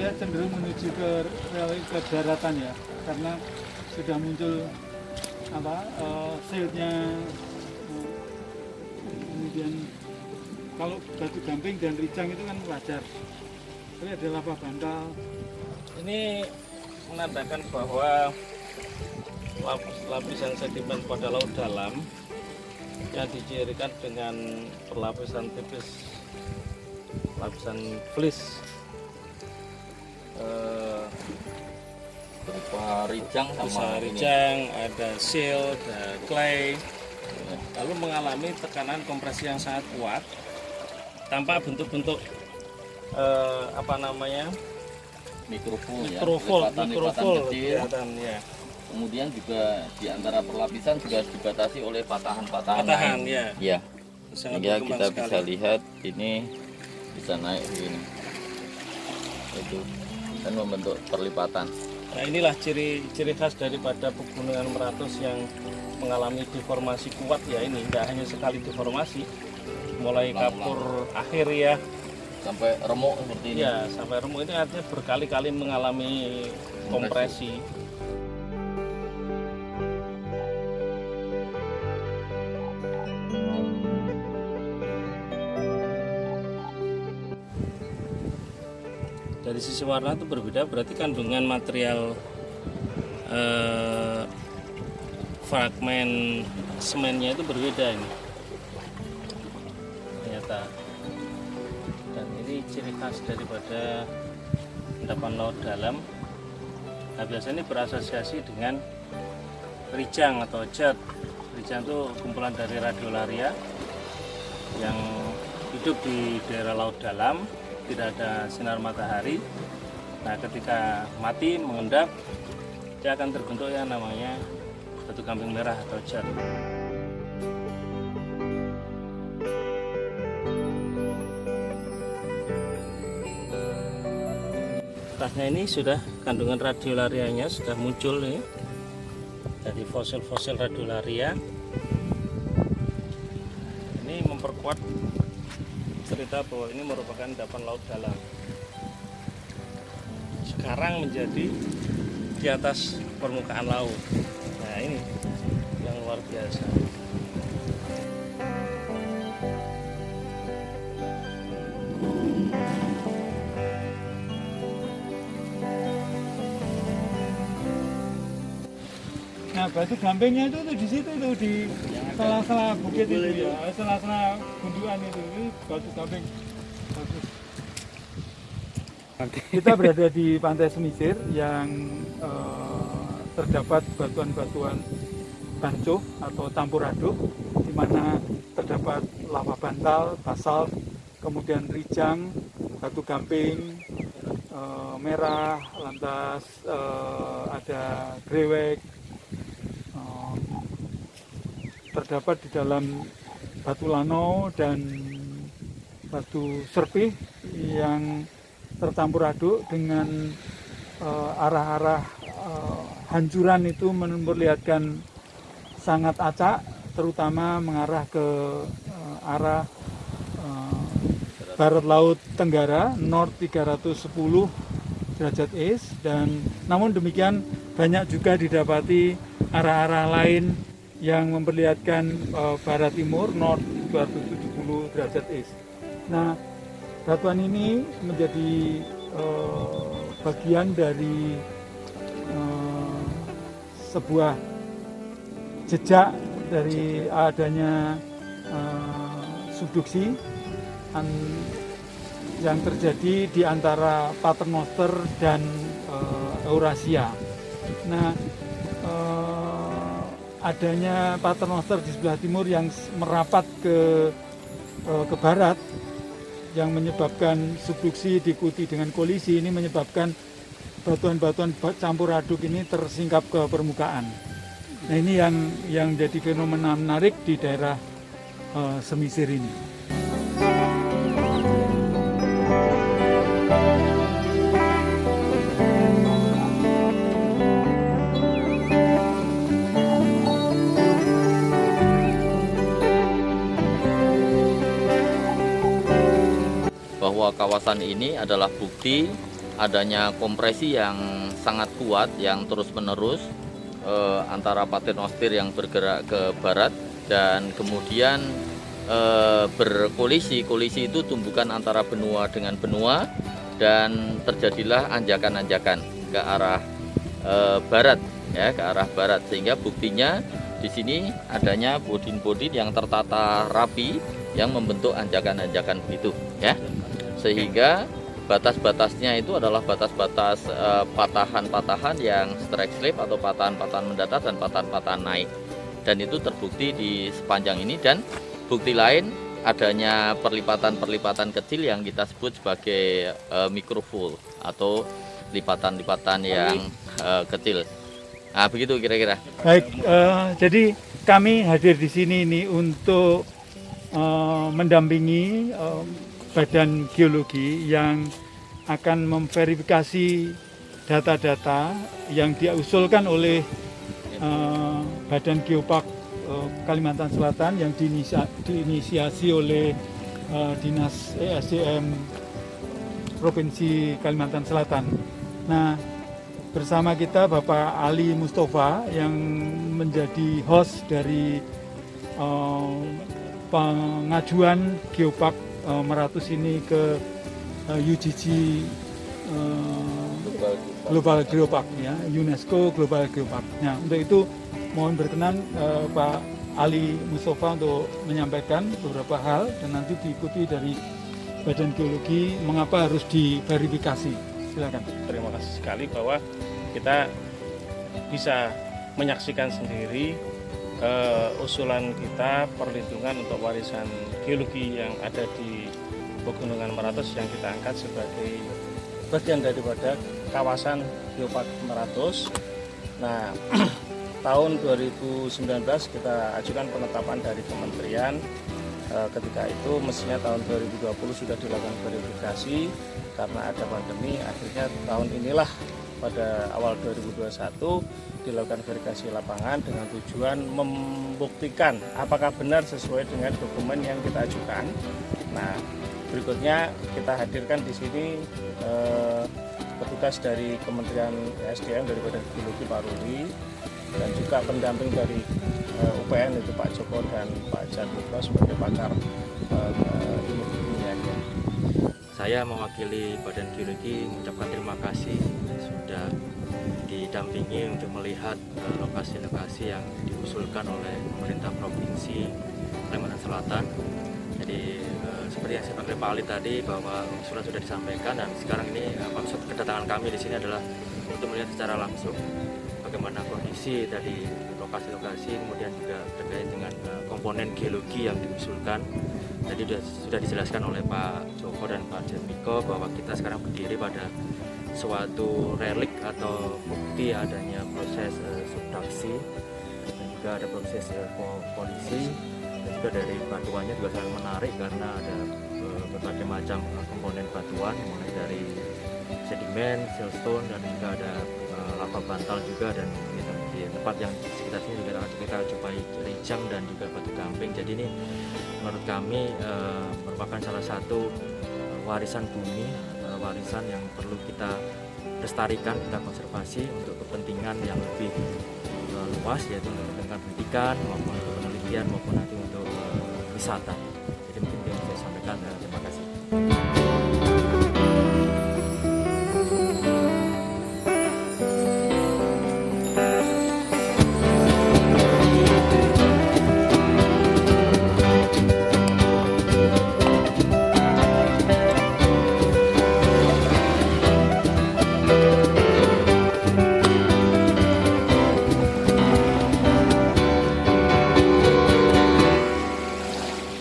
dia cenderung menuju ke daratan ya, karena sudah muncul siltnya. Kemudian kalau batu gamping dan rijang itu kan wajar, tapi ada lava bantal. Ini menandakan bahwa lapisan sedimen pada laut dalam yang dicirikan dengan perlapisan tipis lapisan flis berupa rijang sama rijang, ada silt, ada clay, lalu mengalami tekanan kompresi yang sangat kuat tanpa bentuk-bentuk mikroful kecil. Ya. Kemudian juga di antara perlapisan juga dibatasi oleh patahan ya. Ya. Sehingga kita bisa lihat ini bisa naik begini. Itu dan membentuk perlipatan. Nah, inilah ciri khas daripada pegunungan Meratus yang mengalami deformasi kuat ya. Ini tidak hanya sekali deformasi, mulai kapur akhir ya sampai remuk seperti ini. Ya, sampai remuk ini artinya berkali-kali mengalami kompresi. Dari sisi warna itu berbeda, berarti kandungan material fragmen semennya itu berbeda ini ternyata. Dan ini ciri khas daripada endapan laut dalam. Nah, biasanya ini berasosiasi dengan rijang atau jet. Rijang itu kumpulan dari radiolaria yang hidup di daerah laut dalam, tidak ada sinar matahari. Nah, ketika mati mengendap, dia akan terbentuk yang namanya batu gamping merah atau jet. Atasnya ini sudah kandungan radiolarianya sudah muncul nih dari fosil-fosil radiolaria. Ini memperkuat cerita bahwa ini merupakan endapan laut dalam. Sekarang menjadi di atas permukaan laut. Nah, ini yang luar biasa. Nah, batu gampingnya itu di situ tuh, di sela-sela bukit itu ya, sela-sela gundukan itu batu gamping. Bagus. Kita berada di Pantai Semisir yang terdapat batuan-batuan bancuh atau campur aduk, di mana terdapat lava bantal, basalt, kemudian rijang, batu gamping merah, lantas ada grewek. Terdapat di dalam batu lano dan batu serpih yang tercampur aduk dengan arah-arah hancuran itu memperlihatkan sangat acak, terutama mengarah ke arah barat laut tenggara, north 310 derajat east, dan namun demikian banyak juga didapati arah-arah lain yang memperlihatkan barat timur, north 270 derajat east. Nah, batuan ini menjadi bagian dari sebuah jejak dari adanya subduksi yang terjadi di antara Paternoster dan Eurasia. Nah, adanya Paternoster di sebelah timur yang merapat ke barat yang menyebabkan subduksi diikuti dengan kolisi, ini menyebabkan batuan-batuan campur aduk ini tersingkap ke permukaan. Nah, ini yang jadi fenomena menarik di daerah Semisir ini. Bahwa kawasan ini adalah bukti adanya kompresi yang sangat kuat yang terus-menerus antara paternoster yang bergerak ke barat dan kemudian berkolisi. Kolisi itu tumbukan antara benua dengan benua dan terjadilah anjakan-anjakan ke arah barat, ya, ke arah barat, sehingga buktinya di sini adanya bodin-bodin yang tertata rapi yang membentuk anjakan-anjakan itu, ya, sehingga batas-batasnya itu adalah batas-batas patahan-patahan yang strike slip atau patahan-patahan mendatar dan patahan-patahan naik, dan itu terbukti di sepanjang ini. Dan bukti lain adanya perlipatan-perlipatan kecil yang kita sebut sebagai microfold atau lipatan-lipatan yang kecil. Nah, begitu kira-kira. Baik, jadi kami hadir di sini ini untuk mendampingi Badan Geologi yang akan memverifikasi data-data yang diusulkan oleh Badan Geopark Kalimantan Selatan yang diinisiasi oleh Dinas ESDM Provinsi Kalimantan Selatan. Nah, bersama kita Bapak Ali Mustafa yang menjadi host dari pengajuan Geopark Meratus ini ke UGG Global Geopark, ya, UNESCO Global Geopark. Nah, untuk itu mohon berkenan Pak Ali Mustafa untuk menyampaikan beberapa hal dan nanti diikuti dari Badan Geologi mengapa harus diverifikasi. Silakan. Terima kasih sekali bahwa kita bisa menyaksikan sendiri usulan kita perlindungan untuk warisan geologi yang ada di Pegunungan Meratus yang kita angkat sebagai bagian daripada kawasan Geopark Meratus. Nah, tahun 2019 kita ajukan penetapan dari kementerian. Ketika itu mestinya tahun 2020 sudah dilakukan verifikasi, karena ada pandemi akhirnya tahun inilah pada awal 2021 dilakukan verifikasi lapangan dengan tujuan membuktikan apakah benar sesuai dengan dokumen yang kita ajukan. Nah, berikutnya kita hadirkan di sini petugas dari Kementerian ESDM dari Badan Geologi Pak Ruli dan juga pendamping dari UPN itu Pak Joko dan Pak Jatmiko sebagai pakar ilmu kimianya. Saya mewakili Badan Geologi mengucapkan terima kasih sudah didampingi untuk melihat lokasi-lokasi yang diusulkan oleh pemerintah Provinsi Kalimantan Selatan. Jadi seperti yang saya panggil Pak Ali tadi bahwa usulan sudah disampaikan dan sekarang ini maksud kedatangan kami di sini adalah untuk melihat secara langsung bagaimana kondisi dari lokasi-lokasi, kemudian juga terkait dengan komponen geologi yang diusulkan. Tadi sudah dijelaskan oleh Pak Joko dan Pak Jatmiko bahwa kita sekarang berdiri pada suatu relik atau bukti adanya proses subduksi dan juga ada proses polisi, dan juga dari batuannya juga sangat menarik karena ada berbagai macam komponen batuan mulai dari sedimen, siltstone dan juga ada lava bantal juga, dan di tempat yang di sekitar sini juga kita jumpai rijang dan juga batu gamping. Jadi ini menurut kami merupakan salah satu warisan bumi, warisan yang perlu kita lestarikan, kita konservasi untuk kepentingan yang lebih luas, yaitu untuk kepentingan pendidikan maupun untuk penelitian maupun nanti untuk wisata. Jadi mungkin yang saya sampaikan.